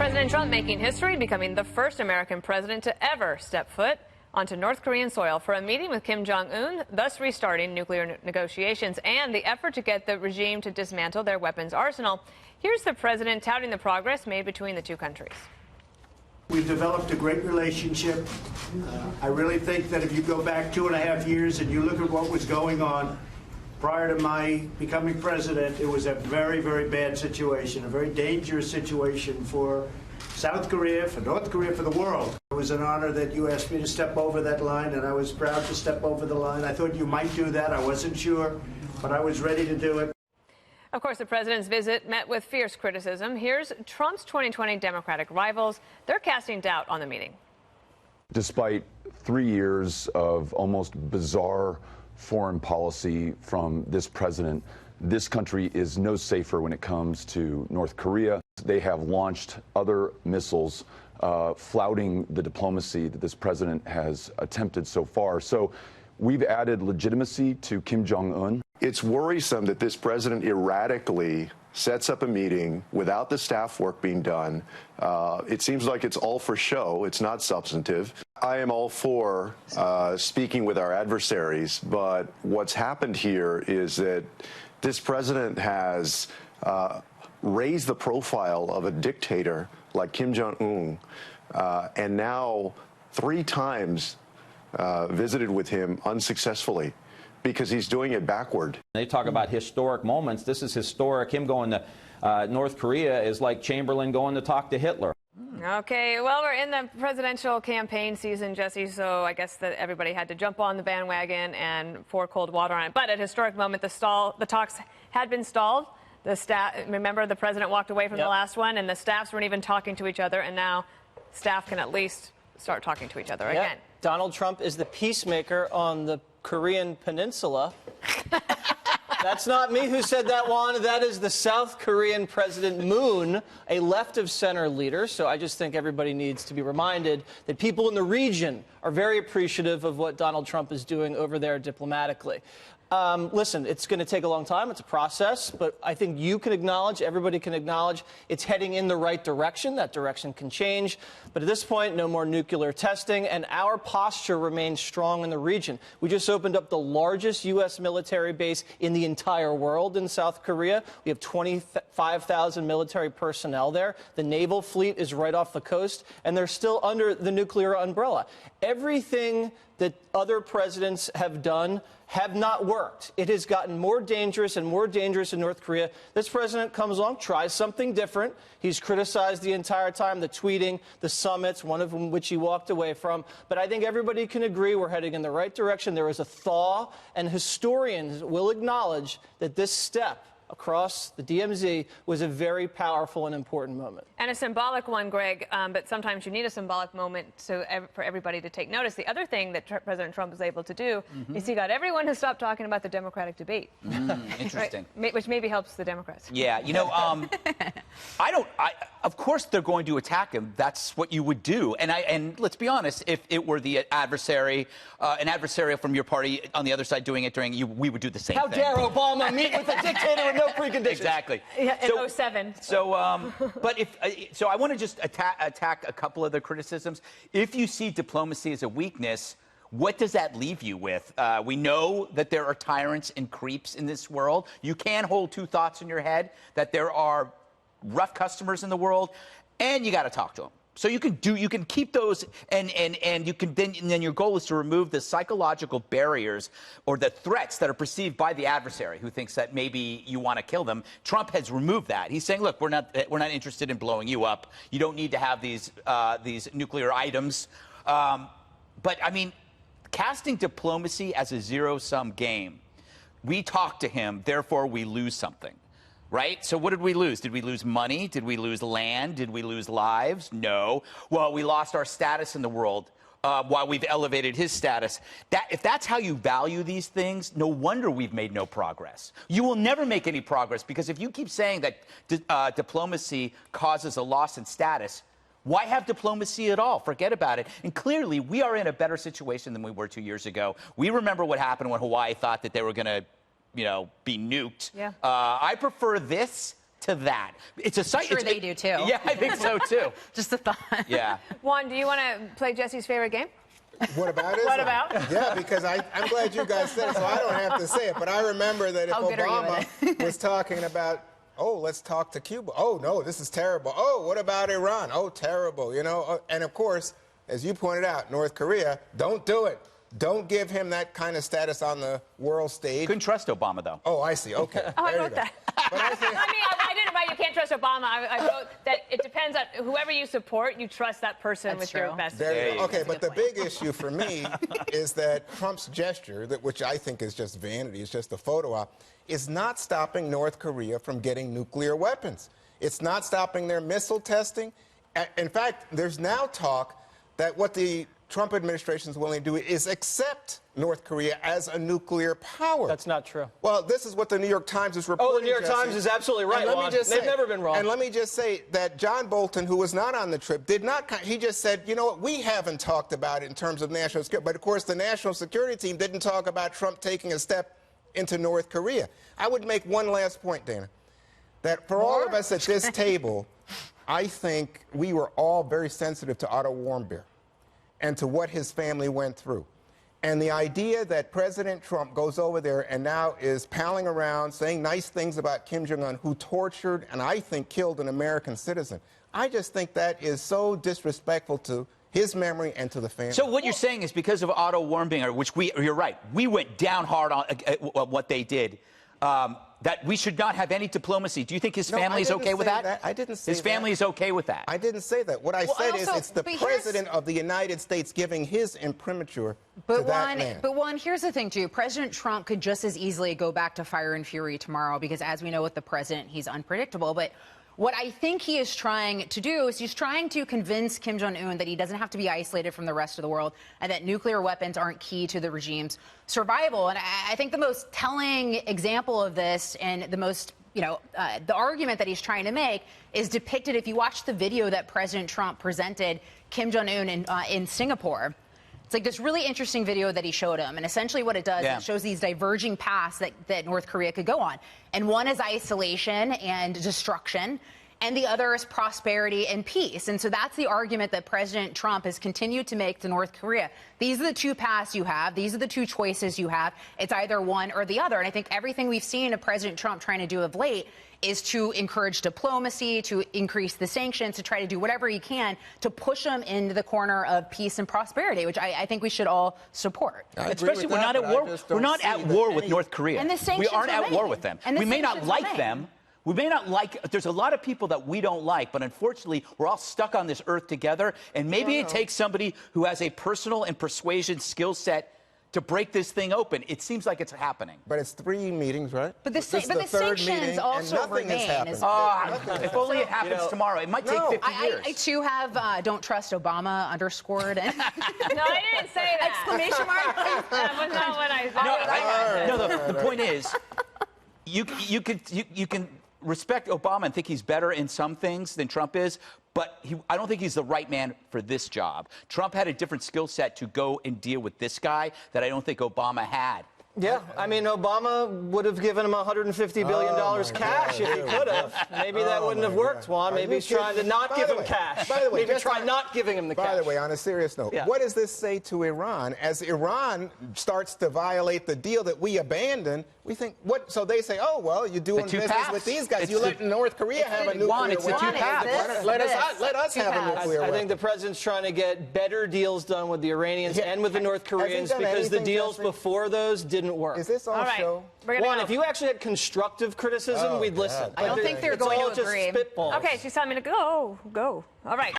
President Trump making history, becoming the first American president to ever step foot onto North Korean soil for a meeting with Kim Jong-un, thus restarting nuclear negotiations and the effort to get the regime to dismantle their weapons arsenal. Here's the president touting the progress made between the two countries. We've developed a great relationship. I really think that if you go back 2.5 years and you look at what was going on prior to my becoming president, it was a very, very bad situation, a very dangerous situation for South Korea, for North Korea, for the world. It was an honor that you asked me to step over that line, and I was proud to step over the line. I thought you might do that. I wasn't sure, but I was ready to do it. Of course, the president's visit met with fierce criticism. Here's Trump's 2020 Democratic rivals. They're casting doubt on the meeting. Despite 3 years of almost bizarre foreign policy from this president, this country is no safer when it comes to North Korea. They have launched other missiles, flouting the diplomacy that this president has attempted so far. So we've added legitimacy to Kim Jong-un. It's worrisome that this president erratically sets up a meeting without the staff work being done. It seems like it's all for show. It's not substantive. I am all for speaking with our adversaries, but what's happened here is that this president has raised the profile of a dictator like Kim Jong-un, and now 3 times visited with him unsuccessfully, because he's doing it backward. They talk about historic moments. This is historic. Him going to North Korea is like Chamberlain going to talk to Hitler. Okay, well, we're in the presidential campaign season, Jesse, so I guess that everybody had to jump on the bandwagon and pour cold water on it. But at a historic moment, the talks had been stalled. The staff, remember, the president walked away from the last one, and the staffs weren't even talking to each other, and now staff can at least start talking to each other again. Donald Trump is the peacemaker on the Korean peninsula. That's not me who said that one. That is the South Korean President Moon, a left-of-center leader. So I just think everybody needs to be reminded that people in the region are very appreciative of what Donald Trump is doing over there diplomatically. Listen, it's going to take a long time. It's a process, but I think you can acknowledge, everybody can acknowledge, it's heading in the right direction. That direction can change. But at this point, no more nuclear testing, and our posture remains strong in the region. We just opened up the largest U.S. military base in the entire world in South Korea. We have 25,000 military personnel there. The naval fleet is right off the coast, and they're still under the nuclear umbrella. Everything that other presidents have done have not worked. It has gotten more dangerous and more dangerous in North Korea. This president comes along, tries something different. He's criticized the entire time, the tweeting, the summits, one of which he walked away from. But I think everybody can agree we're heading in the right direction. There is a thaw, and historians will acknowledge that this step across the DMZ was a very powerful and important moment. And a symbolic one, Greg, but sometimes you need a symbolic moment for everybody to take notice. The other thing that President Trump was able to do is he got everyone to stop talking about the Democratic debate. Interesting. Right? Which maybe helps the Democrats. Yeah, you know, of course they're going to attack him. That's what you would do. And let's be honest, if it were the adversary, an adversary from your party on the other side doing it we would do the same thing. How dare Obama meet with a dictator with no preconditions? Exactly. Yeah, in 07. So, but so I want to just attack a couple of the criticisms. If you see diplomacy as a weakness, what does that leave you with? We know that there are tyrants and creeps in this world. You can hold 2 thoughts in your head, that there are rough customers in the world, and you got to talk to them. So you can keep those, and you can then your goal is to remove the psychological barriers or the threats that are perceived by the adversary who thinks that maybe you want to kill them. Trump has removed that. He's saying, look, we're not interested in blowing you up. You don't need to have these nuclear items. But I mean, casting diplomacy as a zero-sum game. We talk to him, therefore we lose something. Right? So what did we lose? Did we lose money? Did we lose land? Did we lose lives? No. Well, we lost our status in the world while we've elevated his status. If that's how you value these things, no wonder we've made no progress. You will never make any progress, because if you keep saying that diplomacy causes a loss in status, why have diplomacy at all? Forget about it. And clearly, we are in a better situation than we were 2 years ago. We remember what happened when Hawaii thought that they were going to be nuked. Yeah. I prefer this to that? It's a site. Sure, they do too. Yeah, I think so too. Just a thought. Yeah. Juan, do you want to play Jesse's favorite game? What about it? What about? Yeah, because I'm glad you guys said it, so I don't have to say it. But I remember that if How good are you Obama was talking about, oh, let's talk to Cuba. Oh, no, this is terrible. Oh, what about Iran? Oh, terrible, you know. And, of course, as you pointed out, North Korea, don't do it. Don't give him that kind of status on the world stage. Couldn't trust Obama, though. Oh, I see. Okay. Oh, I There you wrote go. that. But I think, I didn't write you can't trust Obama. I wrote that it depends on whoever you support, you trust that person That's with your true. best. there you go. Okay, That's a but the good big issue for me is that Trump's gesture, which I think is just vanity, it's just a photo op, is not stopping North Korea from getting nuclear weapons. It's not stopping their missile testing. In fact, there's now talk that what the Trump administration is willing to do is accept North Korea as a nuclear power. That's not true. Well, this is what the New York Times is reporting. Oh, the New York Jesse. Times is absolutely right, And let me Juan. just They've say- never been wrong. And let me just say that John Bolton, who was not on the trip, did not. He just said, you know what, we haven't talked about it in terms of national security. But of course, the national security team didn't talk about Trump taking a step into North Korea. I would make one last point, Dana, that for all of us at this table, I think we were all very sensitive to Otto Warmbier and to what his family went through. And the idea that President Trump goes over there and now is palling around, saying nice things about Kim Jong-un, who tortured and I think killed an American citizen. I just think that is so disrespectful to his memory and to the family. So what you're saying is because of Otto Warmbier, which you're right, we went down hard on what they did, that we should not have any diplomacy. Do you think his family is okay with that? I didn't say that. His family is okay with that. I didn't say that. What I said is also- it's the but here's- president of the United States giving his imprimatur to that man. But Juan, here's the thing, too. President Trump could just as easily go back to fire and fury tomorrow because, as we know with the president, he's unpredictable. But what I think he is trying to do is he's trying to convince Kim Jong-un that he doesn't have to be isolated from the rest of the world and that nuclear weapons aren't key to the regime's survival. And I think the most telling example of this and the most, the argument that he's trying to make is depicted if you watch the video that President Trump presented Kim Jong-un in Singapore. It's like this really interesting video that he showed him. And essentially what it does, it shows these diverging paths that North Korea could go on. And one is isolation and destruction, and the other is prosperity and peace. And so that's the argument that President Trump has continued to make to North Korea. These are the two paths you have. These are the two choices you have. It's either one or the other. And I think everything we've seen of President Trump trying to do of late is to encourage diplomacy, to increase the sanctions, to try to do whatever he can to push them into the corner of peace and prosperity, which I think we should all support. Especially we're not at war. We're not at war with North Korea. And the sanctions we aren't at remain. war with them. And the we may not sanctions like remain. them. We may not like, there's a lot of people that we don't like, but unfortunately, we're all stuck on this earth together. And maybe it takes somebody who has a personal and persuasion skill set to break this thing open. It seems like it's happening. But it's 3 meetings, right? But the This is but the third sanctions meeting, also and nothing remain. has happened. If only it happens tomorrow. It might take 50 years. I too have don't trust Obama underscored. And No, I didn't say that. exclamation mark. That was not what I said. The point is, you can respect Obama and think he's better in some things than Trump is, but I don't think he's the right man for this job. Trump had a different skill set to go and deal with this guy that I don't think Obama had. Yeah, I mean, Obama would have given him $150 billion cash if he could have. Maybe that wouldn't have worked, Juan. Maybe he's trying to not give him cash. By the way, maybe just try not giving him the cash. By the way, on a serious note, what does this say to Iran? As Iran starts to violate the deal that we abandoned, we think, what? So they say, oh, well, you're doing two business paths. with these guys. It's You the- let North Korea have a nuclear Juan, it's the two weapon. paths. Let us have a nuclear I weapon. think the president's trying to get better deals done with the Iranians and with the North Koreans done because the anything, deals Jesse? before those didn't work. Is this all All right. show? We're gonna Juan, go. if you actually had constructive criticism, we'd listen. I don't think they're It's going all to just agree. spitballs. Okay, she's telling me to go. All right.